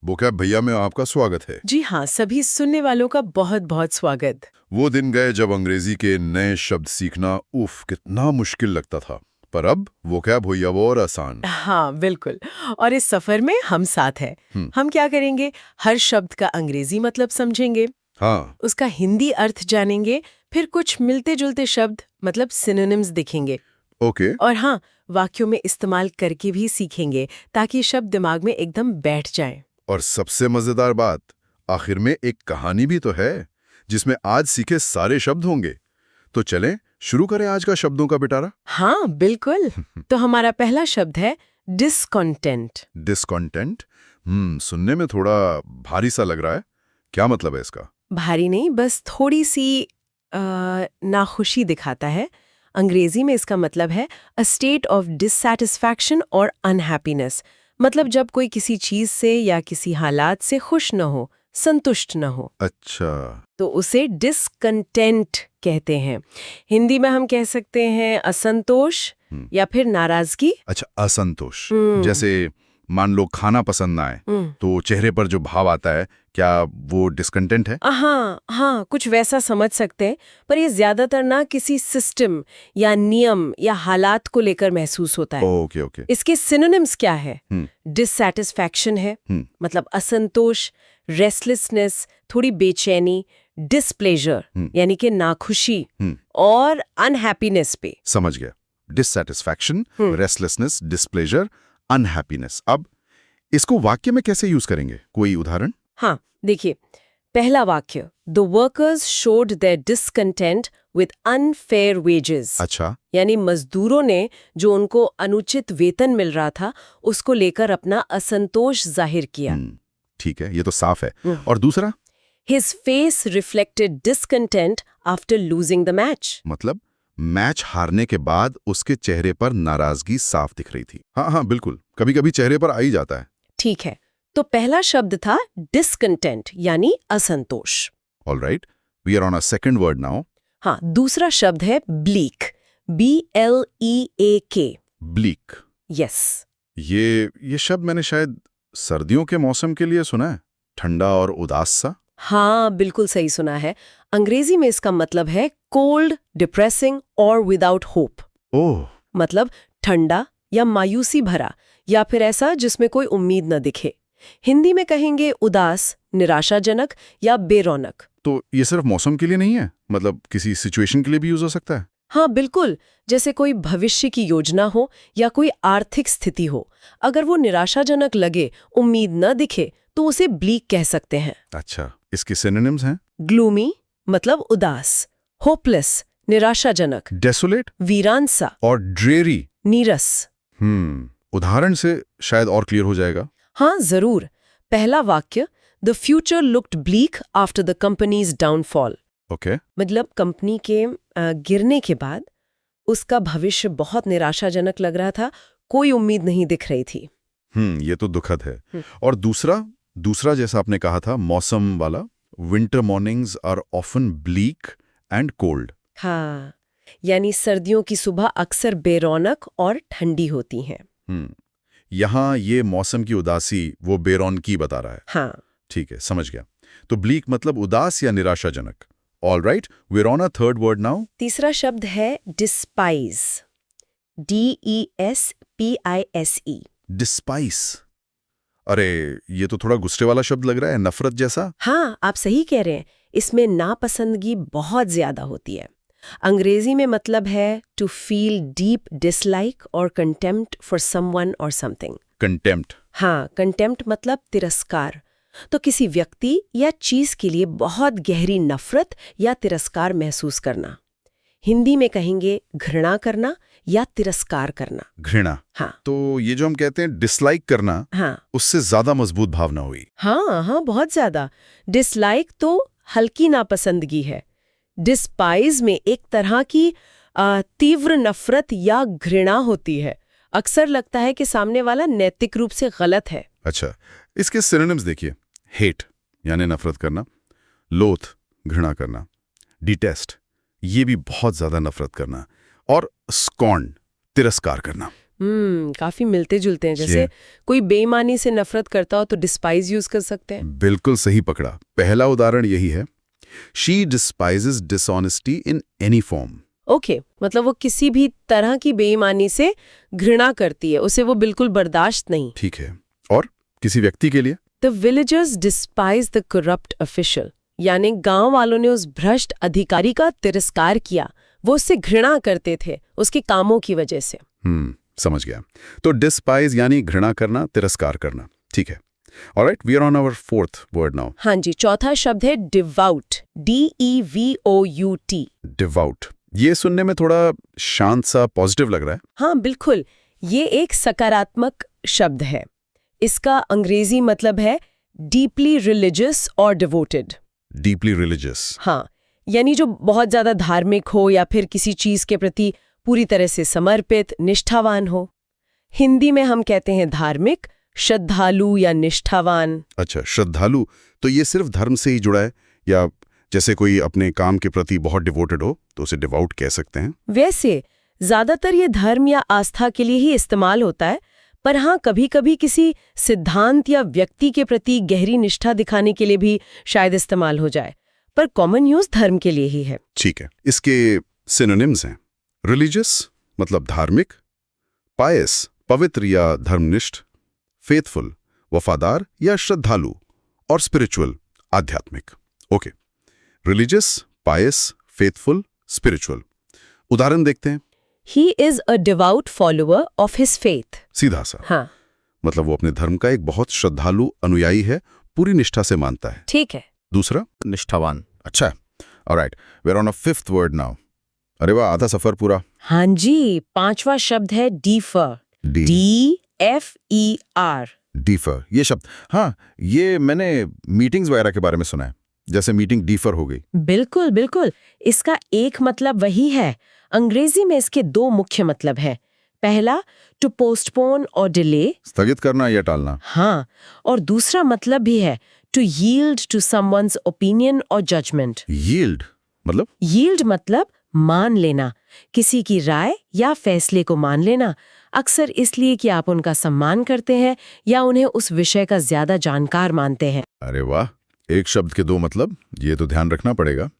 Vocab भैया में आपका स्वागत है। जी हाँ, सभी सुनने वालों का बहुत बहुत स्वागत। वो दिन गए जब अंग्रेजी के नए शब्द सीखना कितना मुश्किल लगता था, पर अब वोकैब हुई अब और आसान। हाँ बिल्कुल। और इस सफर में हम साथ हैं। हम क्या करेंगे, हर शब्द का अंग्रेजी मतलब समझेंगे, हाँ, उसका हिंदी अर्थ जानेंगे, फिर कुछ मिलते जुलते शब्द मतलब सिनोनिम्स दिखेंगे। ओके। और हाँ, वाक्यों में इस्तेमाल करके भी सीखेंगे ताकि शब्द दिमाग में एकदम बैठ जाए। और सबसे मजेदार बात, आखिर में एक कहानी भी तो है जिसमें आज सीखे सारे शब्द होंगे। तो चलें शुरू करें आज का शब्दों का पिटारा। हाँ बिल्कुल। तो हमारा पहला शब्द है डिसकॉन्टेंट। डिस्कॉन्टेंट। सुनने में थोड़ा भारी सा लग रहा है, क्या मतलब है इसका? भारी नहीं, बस थोड़ी सी नाखुशी दिखाता है। अंग्रेजी में इसका मतलब है अ स्टेट ऑफ डिससैटिस्फैक्शन और अनहैप्पीनेस। मतलब जब कोई किसी चीज से या किसी हालात से खुश न हो, संतुष्ट न हो, अच्छा। तो उसे डिसकंटेंट कहते हैं। हिंदी में हम कह सकते हैं असंतोष या फिर नाराजगी। अच्छा, असंतोष। जैसे मान लो खाना पसंद ना आए तो चेहरे पर जो भाव आता है, क्या वो डिस्कंटेंट है? हाँ हाँ, कुछ वैसा समझ सकते हैं, पर ये ज्यादातर ना किसी सिस्टम या नियम या हालात को लेकर महसूस होता है। Okay okay. इसके सिनोनिम्स क्या है? डिससैटिस्फैक्शन है, मतलब असंतोष, रेस्टलेसनेस, थोड़ी बेचैनी, डिसप्लेजर यानी कि नाखुशी, और अनहैप्पीनेस पे। समझ गया। Dissatisfaction, restlessness, displeasure, unhappiness. अब इसको वाक्य में कैसे यूज करेंगे? कोई उदाहरण? हाँ देखिए, पहला वाक्य, the workers showed their discontent with unfair wages. अच्छा। यानी मजदूरों ने जो उनको अनुचित वेतन मिल रहा था उसको लेकर अपना असंतोष जाहिर किया। ठीक है, ये तो साफ है। और दूसरा? His face reflected discontent after losing the match. मतलब मैच हारने के बाद उसके चेहरे पर नाराजगी साफ दिख रही थी। हाँ हाँ बिल्कुल, कभी कभी चेहरे पर आ ही जाता है। ठीक है, तो पहला शब्द था डिसकंटेंट यानी असंतोष। Alright, we are on a second word now. हाँ, दूसरा शब्द है ब्लीक, BLEAK। ब्लीक। यस। ये शब्द मैंने शायद सर्दियों के मौसम के लिए सुना है, ठंडा और उदास सा। हाँ बिल्कुल सही सुना है। अंग्रेजी में इसका मतलब है कोल्ड, डिप्रेसिंग और विदाउट होप। ओह। मतलब ठंडा या मायूसी भरा, या फिर ऐसा जिसमें कोई उम्मीद न दिखे। हिंदी में कहेंगे उदास, निराशाजनक या बेरौनक। तो ये सिर्फ मौसम के लिए नहीं है, मतलब किसी सिचुएशन के लिए भी यूज हो सकता है? हाँ बिल्कुल, जैसे कोई भविष्य की योजना हो या कोई आर्थिक स्थिति हो, अगर वो निराशाजनक लगे, उम्मीद न दिखे, तो उसे ब्लीक कह सकते हैं। अच्छा, इसके सिनोनिम्स हैं? ग्लूमी मतलब उदास, होपलेस निराशाजनक, डेसोलेट वीरान सा, और ड्रेरी। नीरस। उदाहरण से शायद और क्लियर हो जाएगा। हाँ जरूर। पहला वाक्य, the future looked bleak after the companies downfall. Okay. मतलब कंपनी के गिरने के बाद उसका भविष्य बहुत निराशाजनक लग रहा था, कोई उम्मीद नहीं दिख रही थी। ये तो दुखद है। और दूसरा जैसा आपने कहा था मौसम वाला, winter mornings are often bleak and cold. हाँ, यानी सर्दियों की सुबह अक्सर बेरौनक और ठंडी होती हैं। यहाँ ये मौसम की उदासी वो बेरौनकी बता रहा है। हाँ ठीक है, समझ गया। तो ब्लीक मतलब उदास या निराशाजनक। Alright, we are on a third word now. तीसरा शब्द है डिस्पाइज, DESPISE। डिस्पाइस। अरे, ये तो थोड़ा गुस्से वाला शब्द लग रहा है, नफरत जैसा। हाँ आप सही कह रहे हैं, इसमें नापसंदगी बहुत ज्यादा होती है। अंग्रेजी में मतलब है टू फील डीप डिसलाइक और कंटेम्प्ट फॉर समवन और समथिंग। कंटेम्प्ट। हाँ, कंटेम्प्ट मतलब तिरस्कार। तो किसी व्यक्ति या चीज के लिए बहुत गहरी नफरत या तिरस्कार महसूस करना। हिंदी में कहेंगे घृणा करना या तिरस्कार करना। घृणा। हाँ। तो ये जो हम कहते हैं डिसलाइक करना, हाँ उससे ज्यादा मजबूत भावना हुई। हाँ हाँ, बहुत ज्यादा। डिसलाइक तो हल्की नापसंदगी है। डिस्पाइज में एक तरह की तीव्र नफरत या घृणा होती है। अक्सर लगता है कि सामने वाला नैतिक रूप से गलत है। अच्छा, इसके सिनोनिम्स देखिए। हेट यानी नफरत करना, लोथ घृणा करना, डिटेस्ट ये भी बहुत ज्यादा नफरत करना, और स्कॉर्न तिरस्कार करना। काफी मिलते जुलते हैं। जैसे कोई बेईमानी से नफरत करता हो तो डिस्पाइज यूज कर सकते हैं। बिल्कुल सही पकड़ा। पहला उदाहरण यही है, she despises dishonesty in any form. Okay, मतलब वो किसी भी तरह की बेईमानी से घृणा करती है, उसे वो बिल्कुल बर्दाश्त नहीं। ठीक है। और किसी व्यक्ति के लिए? The villagers despise the corrupt official, यानी गांव वालों ने उस भ्रष्ट अधिकारी का तिरस्कार किया। वो उससे घृणा करते थे उसके कामों की वजह से। समझ गया। तो डिस्पाइज यानी घृणा करना, तिरस्कार करना। ठीक है। Alright, we are on our fourth word now. हाँ जी, चौथा शब्द है डिवाउट, DEVOUT। डिवाउट, ये सुनने में थोड़ा शांत सा पॉजिटिव लग रहा है। हाँ बिल्कुल, ये एक सकारात्मक शब्द है। इसका अंग्रेजी मतलब है डीपली रिलीजियस और डिवोटेड। Deeply religious. हाँ, यानी जो बहुत ज्यादा धार्मिक हो या फिर किसी चीज के प्रति पूरी तरह से समर्पित, निष्ठावान हो। हिंदी में हम कहते हैं धार्मिक, श्रद्धालु या निष्ठावान। अच्छा, श्रद्धालु तो ये सिर्फ धर्म से ही जुड़ा है, या जैसे कोई अपने काम के प्रति बहुत डिवोटेड हो तो उसे डिवाउट कह सकते हैं? वैसे ज्यादातर ये धर्म या आस्था के लिए ही इस्तेमाल होता है, पर हाँ कभी कभी किसी सिद्धांत या व्यक्ति के प्रति गहरी निष्ठा दिखाने के लिए भी शायद इस्तेमाल हो जाए, पर कॉमन यूज धर्म के लिए ही है। ठीक है। इसके सिनोनिम्स हैं। रिलीजियस मतलब धार्मिक, पायस पवित्र या धर्मनिष्ठ, फेथफुल वफादार या श्रद्धालु, और स्पिरिचुअल आध्यात्मिक। ओके, रिलीजियस, पायस, फेथफुल, स्पिरिचुअल। उदाहरण देखते हैं। He is a devout follower of his faith। सीधा सा। हाँ, मतलब वो अपने धर्म का एक बहुत श्रद्धालु अनुयायी है, पूरी निष्ठा से मानता है। ठीक है। दूसरा, निष्ठावान। अच्छा, alright, we are on a fifth word now. अरे वाह, आधा सफर पूरा। हाँ जी, पांचवा शब्द है डीफर, DFER। डीफर, ये शब्द, हाँ, ये मैंने मीटिंग्स वगैरह के बारे में सुना है, जैसे मीटिंग डीफर हो गई। बिल्कुल बिल्कुल, इसका एक मतलब वही है। अंग्रेजी में इसके दो मुख्य मतलब हैं। पहला, टू पोस्टपोन और डिले, स्थगित करना या टालना। हाँ, और दूसरा मतलब भी है to yield to someone's opinion और जजमेंट। यील्ड मतलब? यील्ड मतलब मान लेना, किसी की राय या फैसले को मान लेना, अक्सर इसलिए कि आप उनका सम्मान करते हैं या उन्हें उस विषय का ज्यादा जानकार मानते हैं। अरे वाह, एक शब्द के दो मतलब, ये तो ध्यान रखना पड़ेगा।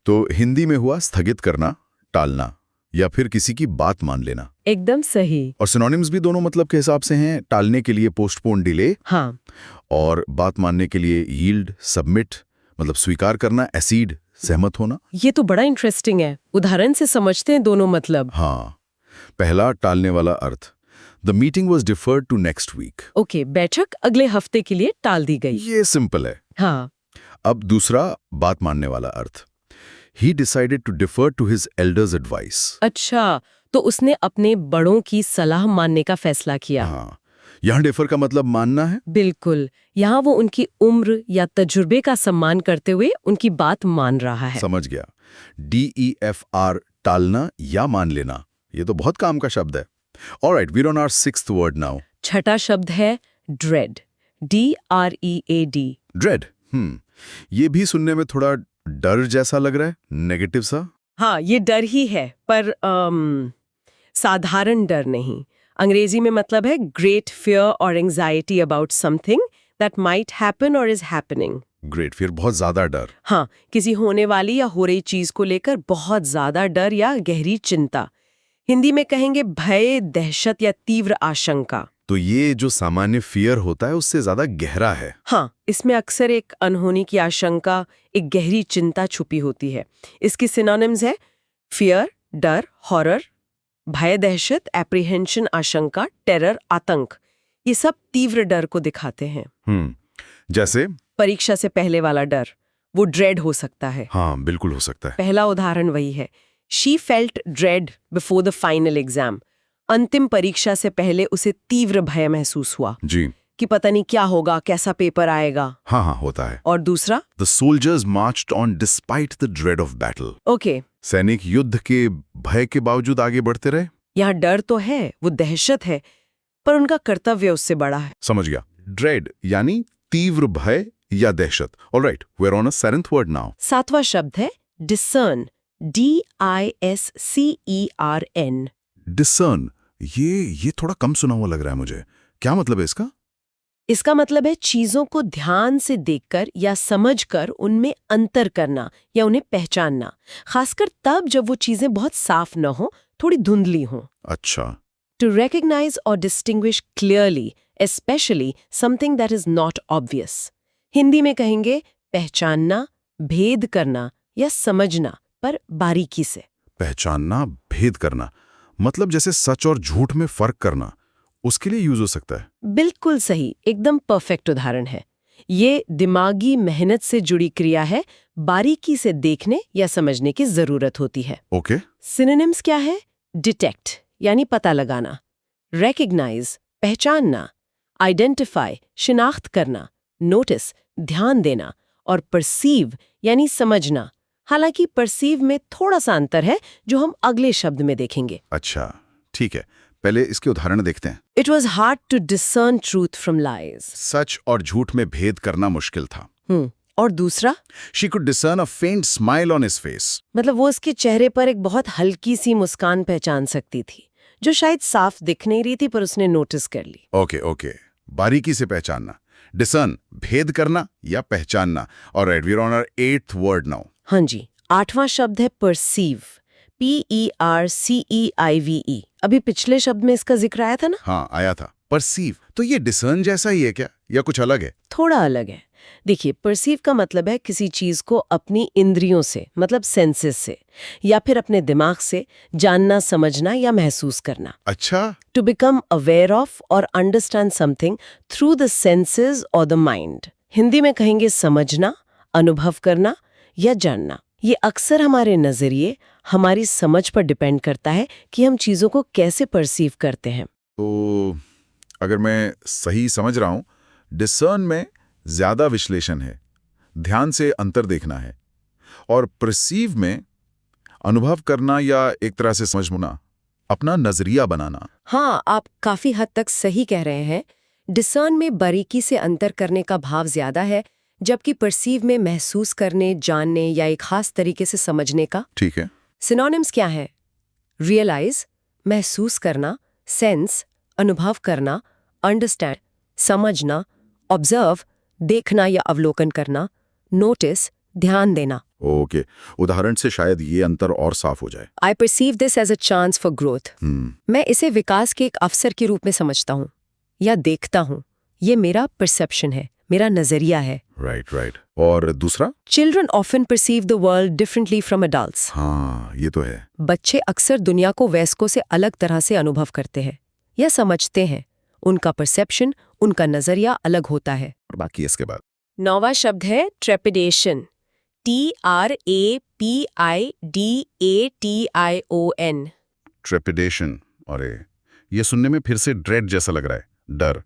तो हिंदी में हुआ स्थगित करना, टालना, या फिर किसी की बात मान लेना। एकदम सही। और सिनोनिम्स भी दोनों मतलब के हिसाब से हैं। टालने के लिए पोस्टपोन, डिले, हाँ, और बात मानने के लिए यील्ड, सबमिट, मतलब स्वीकार करना, एसीड, सहमत होना। ये तो बड़ा इंटरेस्टिंग है। उदाहरण से समझते हैं दोनों मतलब। हाँ, पहला टालने वाला अर्थ, the meeting was deferred to next week. Okay, बैठक अगले हफ्ते के लिए टाल दी गई। ये सिंपल है। हाँ, अब दूसरा बात मानने वाला अर्थ, he decided to defer to his elders advice. अच्छा, तो उसने अपने बड़ों की सलाह मानने का फैसला किया। हाँ, यहाँ डिफर का मतलब मानना है। बिल्कुल, यहाँ वो उनकी उम्र या तजुर्बे का सम्मान करते हुए उनकी बात मान रहा है। समझ गया। DEFR, टालना या मान लेना, ये तो बहुत काम का शब्द है। Alright, we are on our sixth word now. छठा शब्द है ड्रेड, DREAD। ड्रेड, ये भी सुनने में थोड़ा डर जैसा लग रहा है, नेगेटिव सा। हाँ, ये डर ही है, पर साधारण डर नहीं। अंग्रेजी में मतलब है ग्रेट फियर और anxiety about something that might happen और इज हैपनिंग। ग्रेट फियर, बहुत ज्यादा डर। हाँ, किसी होने वाली या हो रही चीज को लेकर बहुत ज्यादा डर या गहरी चिंता। हिंदी में कहेंगे भय, दहशत या तीव्र आशंका। तो ये जो सामान्य फियर होता है उससे ज्यादा गहरा है। हाँ, इसमें अक्सर एक अनहोनी की आशंका, एक गहरी चिंता छुपी होती है। इसकी सिनोनिम्स है फियर, डर, हॉरर, भय, दहशत, एप्रीहेंशन, आशंका, टेरर, आतंक। ये सब तीव्र डर को दिखाते हैं। जैसे परीक्षा से पहले वाला डर, वो ड्रेड हो सकता है। हाँ, बिल्कुल हो सकता है। पहला उदाहरण वही है। She felt dread before the final exam. अंतिम परीक्षा से पहले उसे तीव्र भय महसूस हुआ जी, कि पता नहीं क्या होगा, कैसा पेपर आएगा। हाँ, होता है। और दूसरा, the soldiers marched on despite the dread of battle. Okay, सैनिक युद्ध के भय के बावजूद आगे बढ़ते रहे। यहाँ डर तो है, वो दहशत है, पर उनका कर्तव्य उससे बड़ा है। समझ गया। ड्रेड यानी तीव्र भय या दहशत। Alright, we are on a seventh word now. सातवां शब्द है डिसर्न, DISCERN। डिसर्न ये थोड़ा कम सुना हुआ लग रहा है मुझे। क्या मतलब है इसका? इसका मतलब है चीजों को ध्यान से देखकर या समझकर उनमें अंतर करना या उन्हें पहचानना, खासकर तब जब वो चीजें बहुत साफ न हो, थोड़ी धुंधली हों। अच्छा। To recognize or distinguish clearly, especially something that is not obvious. Hindi में कहेंगे पहचानना, भेद करना या समझना, पर बारीकी से। पहचानना, भेद करना, मतलब जैसे सच और झूठ में फर्क करना, उसके लिए यूज हो सकता है। बिल्कुल सही, एकदम परफेक्ट उदाहरण है। ये दिमागी मेहनत से जुड़ी क्रिया है, बारीकी से देखने या समझने की जरूरत होती है। ओके। सिनोनिम्स क्या है? डिटेक्ट यानी पता लगाना, रेकग्नाइज पहचानना, आइडेंटिफाई शिनाख्त करना, नोटिस ध्यान देना और परसीव यानी समझना। हालांकि परसीव में थोड़ा सा अंतर है जो हम अगले शब्द में देखेंगे। अच्छा, ठीक है, पहले इसके उदाहरण देखते हैं। It was hard to discern truth from lies. सच और झूठ में भेद करना मुश्किल था। और दूसरा, शी कुड डिसर्न अ फेंट स्माइल ऑन हिज फेस। मतलब वो उसके चेहरे पर एक बहुत हल्की सी मुस्कान पहचान सकती थी, जो शायद साफ दिख नहीं रही थी पर उसने नोटिस कर ली। ओके, बारीकी से पहचानना, डिसर्न भेद करना या पहचानना। और we are on our 8th word now. हाँ जी, 8वां शब्द है परसीव, PERCEIVE। अभी पिछले शब्द में इसका जिक्र आया था ना? हाँ, आया था। परसीव, तो ये डिसर्न जैसा ही है क्या, या कुछ अलग है? थोड़ा अलग है। देखिए, परसीव का मतलब है किसी चीज को अपनी इंद्रियों से, मतलब सेंसेस से, या फिर अपने दिमाग से जानना, समझना या महसूस करना। अच्छा। टू बिकम अवेयर ऑफ और understand something through the senses और द माइंड। हिंदी में कहेंगे समझना, अनुभव करना या जानना। ये अक्सर हमारे नजरिए, हमारी समझ पर डिपेंड करता है कि हम चीजों को कैसे परसीव करते हैं। तो अगर मैं सही समझ रहा हूं, डिसर्न में ज्यादा विश्लेषण है, ध्यान से अंतर देखना है, और परसीव में अनुभव करना या एक तरह से समझना, अपना नजरिया बनाना। हाँ, आप काफी हद तक सही कह रहे हैं। डिसर्न में बारीकी से अंतर करने का भाव ज्यादा है, जबकि परसीव में महसूस करने, जानने या एक खास तरीके से समझने का। ठीक है। सिनोनिम्स क्या है? रियलाइज महसूस करना, सेंस अनुभव करना, अंडरस्टैंड समझना, ऑब्जर्व देखना या अवलोकन करना, नोटिस ध्यान देना। ओके, उदाहरण से शायद ये अंतर और साफ हो जाए। I perceive this as a chance for growth. मैं इसे विकास के एक अवसर के रूप में समझता हूँ या देखता हूँ। ये मेरा परसेप्शन है, मेरा नजरिया है। राइट। और दूसरा? Children often perceive the world differently from adults. हाँ, ये तो है। बच्चे अक्सर दुनिया को वयस्कों से अलग तरह से अनुभव करते हैं या समझते हैं। उनका परसेप्शन, उनका नजरिया अलग होता है। और बाकी इसके बाद 9वां शब्द है ट्रेपिडेशन, TRAPIDATION। ट्रेपिडेशन, अरे ये सुनने में फिर से ड्रेड जैसा लग रहा है, डर।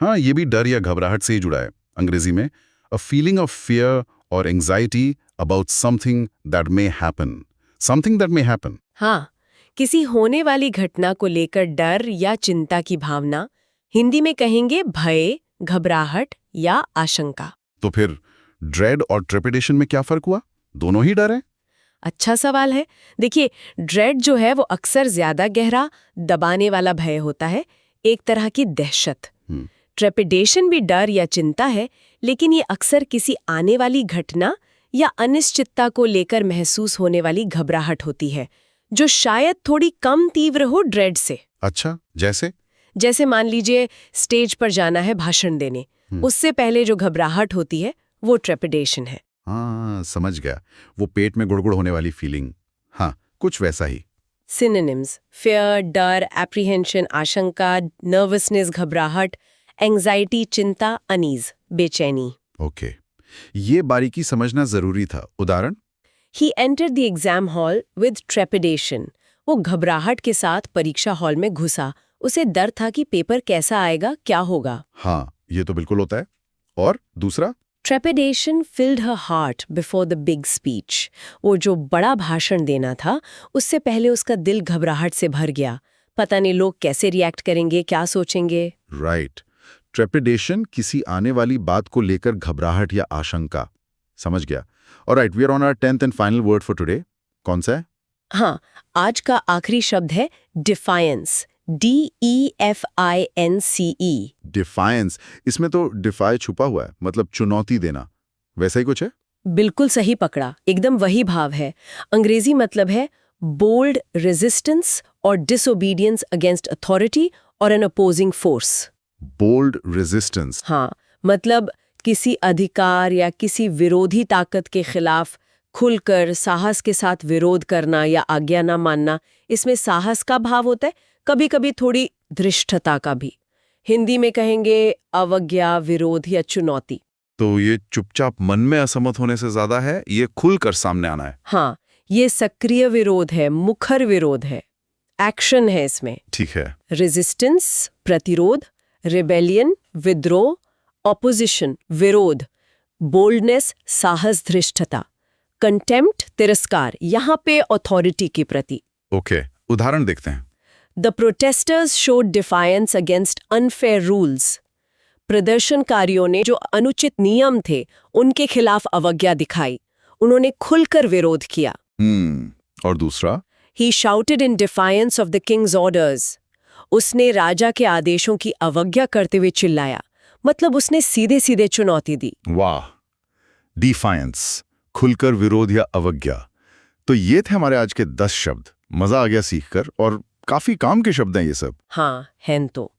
हाँ, ये भी डर या घबराहट से ही जुड़ा है। अंग्रेजी में अ फीलिंग ऑफ फियर और anxiety about something that may happen. हाँ, किसी होने वाली घटना को लेकर डर या चिंता की भावना। हिंदी में कहेंगे भय, घबराहट या आशंका। तो फिर ड्रेड और ट्रेपिडेशन में क्या फर्क हुआ? दोनों ही डर है? अच्छा सवाल है। देखिए, ड्रेड जो है वो अक्सर ज्यादा गहरा, दबाने वाला भय होता है, एक तरह की दहशत। ट्रेपिडेशन भी डर या चिंता है, लेकिन ये अक्सर किसी आने वाली घटना या अनिश्चितता को लेकर महसूस होने वाली घबराहट होती है, जो शायद थोड़ी कम तीव्र हो ड्रेड से। अच्छा, जैसे मान लीजिए स्टेज पर जाना है भाषण देने, उससे पहले जो घबराहट होती है वो ट्रेपिडेशन है। हाँ, समझ गया, वो पेट में गुड़गुड़ होने वाली फीलिंग। हाँ, कुछ वैसा ही। सिनोनिम्स: फियर, डर, एप्रीहेंशन, आशंका, नर्वसनेस, घबराहट, एंजाइटी, चिंता, अनीज, बेचैनी। ओके, ये बारीकी समझना जरूरी था। उदाहरण? He entered the exam hall with trepidation. वो घबराहट के साथ परीक्षा हॉल में घुसा। उसे डर था कि पेपर कैसा आएगा, क्या होगा। हाँ, ये तो बिल्कुल होता है। और दूसरा? Trepidation filled her heart before the big speech. वो जो बड़ा भाषण देना था, उससे पहले उसका दिल घबराहट से भर गया। पता नहीं लोग कैसे रिएक्ट करेंगे, क्या सोचेंगे। राइट। ट्रेपिडेशन किसी आने वाली बात को लेकर घबराहट या आशंका। समझ गया। Alright, we are on our 10th and final word for today. कौन सा है? हाँ, आज का आखिरी शब्द है डिफायंस, DEFINCE। डिफायंस, इसमें तो डिफाई छुपा हुआ है, मतलब चुनौती देना, वैसा ही कुछ है? बिल्कुल सही पकड़ा, एकदम वही भाव है। अंग्रेजी मतलब है बोल्ड रेजिस्टेंस और डिसोबीडियंस अगेंस्ट अथॉरिटी और an opposing force. Bold resistance. हाँ, मतलब किसी अधिकार या किसी विरोधी ताकत के खिलाफ खुलकर साहस के साथ विरोध करना या आज्ञा ना मानना, इसमें साहस का भाव होता है, कभी-कभी थोड़ी धृष्टता का भी। हिंदी में कहेंगे अवज्ञा, विरोध या चुनौती। तो ये चुपचाप मन में असहमत होने से ज्यादा है, ये खुलकर सामने आना है। हाँ, ये सक्रिय विरोध है, मुखर विरोध है, एक्शन है इसमें। ठीक है। रेजिस्टेंस प्रतिरोध, रिबेलियन विद्रोह, ऑपोजिशन विरोध, बोल्डनेस साहस धृष्टता, कंटेम्प्ट तिरस्कार, यहाँ पे अथॉरिटी के प्रति। ओके, उदाहरण देखते हैं। The protesters showed defiance against unfair rules. प्रदर्शनकारियों ने जो अनुचित नियम थे उनके खिलाफ अवज्ञा दिखाई, उन्होंने खुलकर विरोध किया। और दूसरा? He shouted in defiance of the king's orders. उसने राजा के आदेशों की अवज्ञा करते हुए चिल्लाया, मतलब उसने सीधे सीधे चुनौती दी। वाह, डिफायंस, खुलकर विरोध या अवज्ञा। तो ये थे हमारे आज के 10 शब्द। मजा आ गया सीखकर, और काफी काम के शब्द हैं ये सब। हाँ, हैं तो।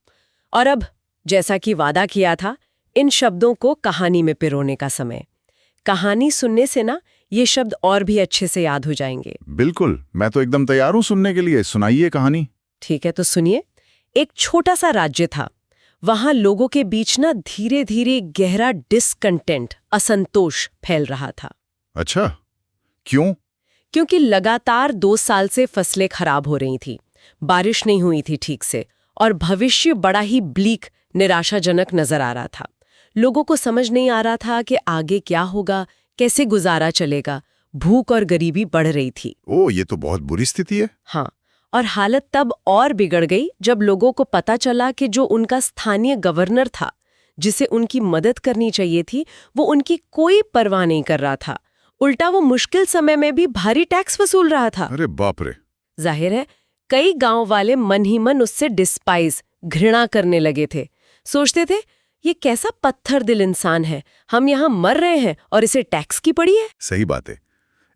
और अब जैसा कि वादा किया था, इन शब्दों को कहानी में पिरोने का समय। कहानी सुनने से ना ये शब्द और भी अच्छे से याद हो जाएंगे। बिल्कुल, मैं तो एकदम तैयार हूं सुनने के लिए। सुनाइए कहानी। ठीक है, तो सुनिए। एक छोटा सा राज्य था। वहां लोगों के बीच ना धीरे धीरे गहरा डिसकंटेंट, असंतोष फैल रहा था। अच्छा, क्यों? क्योंकि लगातार 2 साल से फसलें खराब हो रही थी, बारिश नहीं हुई थी ठीक से, और भविष्य बड़ा ही ब्लीक, निराशाजनक नजर आ रहा था। लोगों को समझ नहीं आ रहा था कि आगे क्या होगा, कैसे गुजारा चलेगा। भूख और गरीबी बढ़ रही थी। ओ, ये तो बहुत बुरी स्थिति है। हाँ, और हालत तब और बिगड़ गई जब लोगों को पता चला कि जो उनका स्थानीय गवर्नर था, जिसे उनकी मदद करनी चाहिए थी, वो उनकी कोई परवाह नहीं कर रहा था। उल्टा वो मुश्किल समय में भी भारी टैक्स वसूल रहा था। अरे बाप रे। जाहिर है, कई गांव वाले मन ही मन उससे डिस्पाइज, घृणा करने लगे थे। सोचते थे, ये कैसा पत्थर दिल इंसान है, हम यहाँ मर रहे हैं और इसे टैक्स की पड़ी है। सही बात है,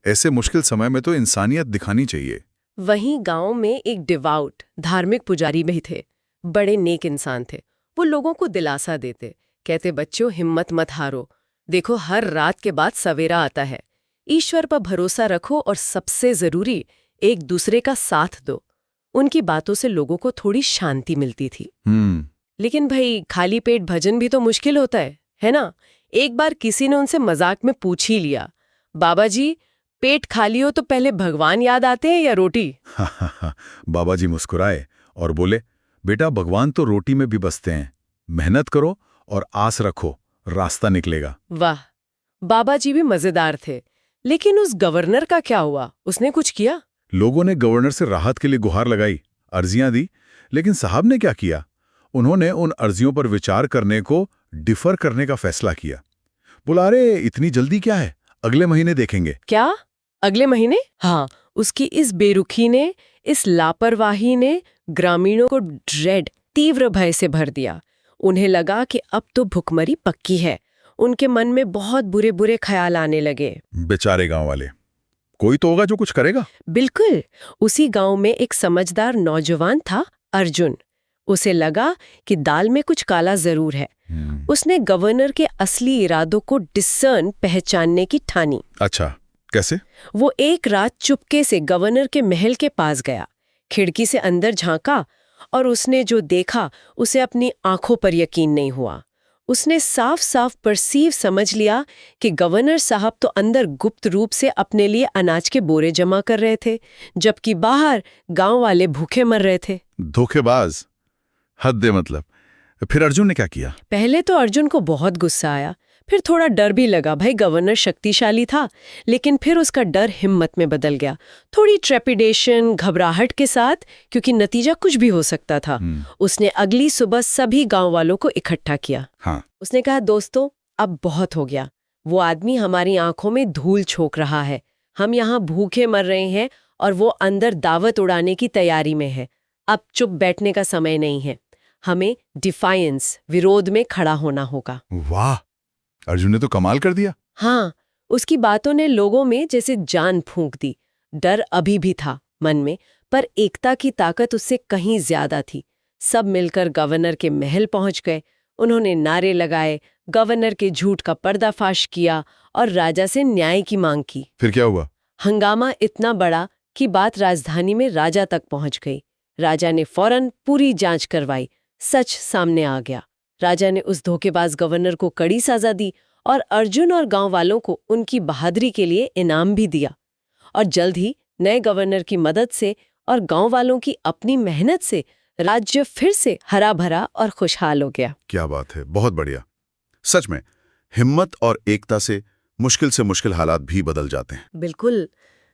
ऐसे मुश्किल समय में तो इंसानियत दिखानी चाहिए। वहीं गांव में एक डिवाउट धार्मिक पुजारी भी थे, बड़े नेक इंसान थे। वो लोगों को दिलासा देते, कहते बच्चों हिम्मत मत हारो, देखो हर रात के बाद सवेरा आता है, ईश्वर पर भरोसा रखो और सबसे जरूरी एक दूसरे का साथ दो। उनकी बातों से लोगों को थोड़ी शांति मिलती थी। लेकिन भाई खाली पेट भजन भी तो मुश्किल होता है ना? एक बार किसी ने उनसे मजाक में पूछ ही लिया, बाबा जी पेट खाली हो तो पहले भगवान याद आते हैं या रोटी? बाबा जी मुस्कुराए और बोले, बेटा भगवान तो रोटी में भी बसते हैं, मेहनत करो और आस रखो, रास्ता निकलेगा। वाह, बाबा जी भी मजेदार थे। लेकिन उस गवर्नर का क्या हुआ? उसने कुछ किया? लोगों ने गवर्नर से राहत के लिए गुहार लगाई, अर्जियां दी, लेकिन साहब ने क्या किया? उन्होंने उन अर्जियों पर विचार करने को डिफर करने का फैसला किया। बोला, अरे इतनी जल्दी क्या है, अगले महीने देखेंगे। क्या अगले महीने? हाँ, उसकी इस बेरुखी ने, इस लापरवाही ने ग्रामीणों को ड्रेड, तीव्र भय से भर दिया। उन्हें लगा कि अब तो भुखमरी पक्की है। उनके मन में बहुत बुरे बुरे ख्याल आने लगे। बेचारे गांव वाले, कोई तो होगा जो कुछ करेगा। बिल्कुल। उसी गांव में एक समझदार नौजवान था, अर्जुन। उसे लगा कि दाल में कुछ काला जरूर है। उसने गवर्नर के असली इरादों को डिसर्न, पहचानने की ठानी। अच्छा, कैसे? वो एक रात चुपके से गवर्नर के महल के पास गया, खिड़की से अंदर झांका और उसने जो देखा उसे अपनी आंखों पर यकीन नहीं हुआ। उसने साफ साफ परसीव समझ लिया कि गवर्नर साहब तो अंदर गुप्त रूप से अपने लिए अनाज के बोरे जमा कर रहे थे, जबकि बाहर गांव वाले भूखे मर रहे थे। धोखेबाज, हद है मतलब। फिर अर्जुन ने क्या किया? पहले तो अर्जुन को बहुत गुस्सा आया, फिर थोड़ा डर भी लगा। भाई गवर्नर शक्तिशाली था, लेकिन फिर उसका डर हिम्मत में बदल गया, थोड़ी ट्रेपिडेशन, घबराहट के साथ, क्योंकि नतीजा कुछ भी हो सकता था। उसने अगली सुबह सभी गांव वालों को इकट्ठा किया। हाँ। उसने कहा, दोस्तों अब बहुत हो गया। वो आदमी हमारी आंखों में धूल झोंक रहा है। हम यहाँ भूखे मर रहे हैं और वो अंदर दावत उड़ाने की तैयारी में है। अब चुप बैठने का समय नहीं है, हमें डिफायंस, विरोध में खड़ा होना होगा। वाह, अर्जुन ने तो कमाल कर दिया। हाँ, उसकी बातों ने लोगों में जैसे जान फूंक दी। डर अभी भी था मन में, पर एकता की ताकत उससे कहीं ज्यादा थी। सब मिलकर गवर्नर के महल पहुंच गए। उन्होंने नारे लगाए, गवर्नर के झूठ का पर्दाफाश किया और राजा से न्याय की मांग की। फिर क्या हुआ? हंगामा इतना बड़ा कि बात राजधानी में राजा तक पहुंच गई। राजा ने फौरन पूरी जांच करवाई। सच सामने आ गया। राजा ने उस धोखेबाज गवर्नर को कड़ी सजा दी और अर्जुन और गांव वालों को उनकी बहादुरी के लिए इनाम भी दिया। और जल्द ही नए गवर्नर की मदद से और गांव वालों की अपनी मेहनत से राज्य फिर से हरा भरा और खुशहाल हो गया। क्या बात है, बहुत बढ़िया। सच में हिम्मत और एकता से मुश्किल हालात भी बदल जाते हैं। बिल्कुल,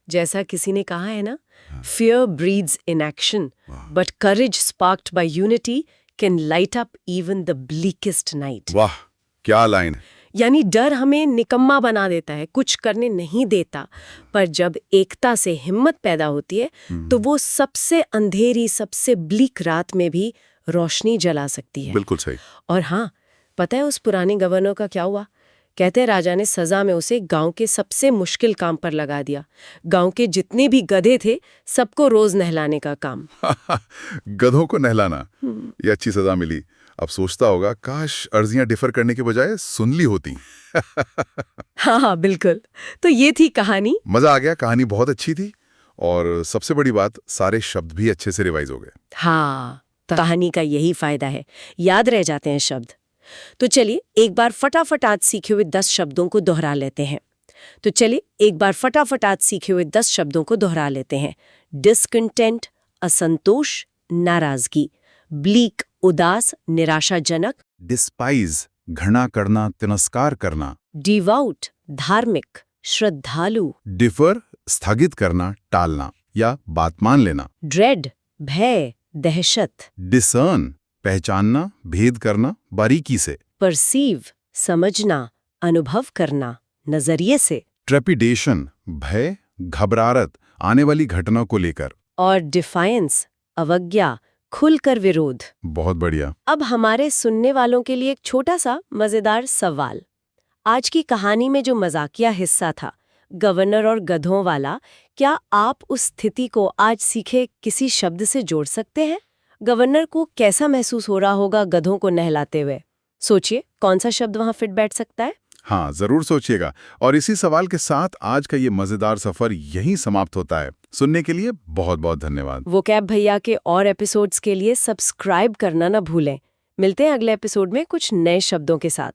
जैसा किसी ने कहा है ना, fear breeds inaction but courage sparked by unity can light up even the bleakest night. वाह, क्या लाइन है। यानी डर हमें निकम्मा बना देता है, कुछ करने नहीं देता, पर जब एकता से हिम्मत पैदा होती है तो वो सबसे अंधेरी, सबसे ब्लीक रात में भी रोशनी जला सकती है। बिल्कुल सही। और हाँ, पता है उस पुराने गवर्नर का क्या हुआ? कहते हैं राजा ने सजा में उसे गांव के सबसे मुश्किल काम पर लगा दिया। गांव के जितने भी गधे थे, सबको रोज नहलाने का काम। गधों को नहलाना, ये अच्छी सजा मिली। अब सोचता होगा, काश अर्जियां डिफर करने के बजाय सुन ली होती। हाँ, बिल्कुल। तो ये थी कहानी। मजा आ गया, कहानी बहुत अच्छी थी और सबसे बड़ी बात, सारे शब्द भी अच्छे से रिवाइज हो गए। हाँ, तो कहानी का यही फायदा है, याद रह जाते हैं शब्द। तो चलिए एक बार फटाफट आज सीखे हुए 10 शब्दों को दोहरा लेते हैं। डिस्कंटेंट, असंतोष, नाराजगी। ब्लीक, उदास, निराशाजनक। डिस्पाइज, घृणा करना, तिरस्कार करना। डिवाउट, धार्मिक, श्रद्धालु। डिफर, स्थगित करना, टालना या बात मान लेना। ड्रेड, भय, दहशत। डिसर्न, पहचानना, भेद करना बारीकी से। परसीव, समझना, अनुभव करना, नजरिए से। ट्रेपिडेशन, भय, घबराहट आने वाली घटना को लेकर। और डिफायंस, अवज्ञा, खुलकर विरोध। बहुत बढ़िया। अब हमारे सुनने वालों के लिए एक छोटा सा मजेदार सवाल। आज की कहानी में जो मजाकिया हिस्सा था, गवर्नर और गधों वाला, क्या आप उस स्थिति को आज सीखे किसी शब्द से जोड़ सकते हैं? गवर्नर को कैसा महसूस हो रहा होगा गधों को नहलाते हुए? सोचिए, कौन सा शब्द वहां फिट बैठ सकता है? हाँ, जरूर सोचिएगा। और इसी सवाल के साथ आज का ये मजेदार सफर यहीं समाप्त होता है। सुनने के लिए बहुत बहुत धन्यवाद। वोकैब भैया के और एपिसोड्स के लिए सब्सक्राइब करना ना भूलें। मिलते हैं अगले एपिसोड में कुछ नए शब्दों के साथ।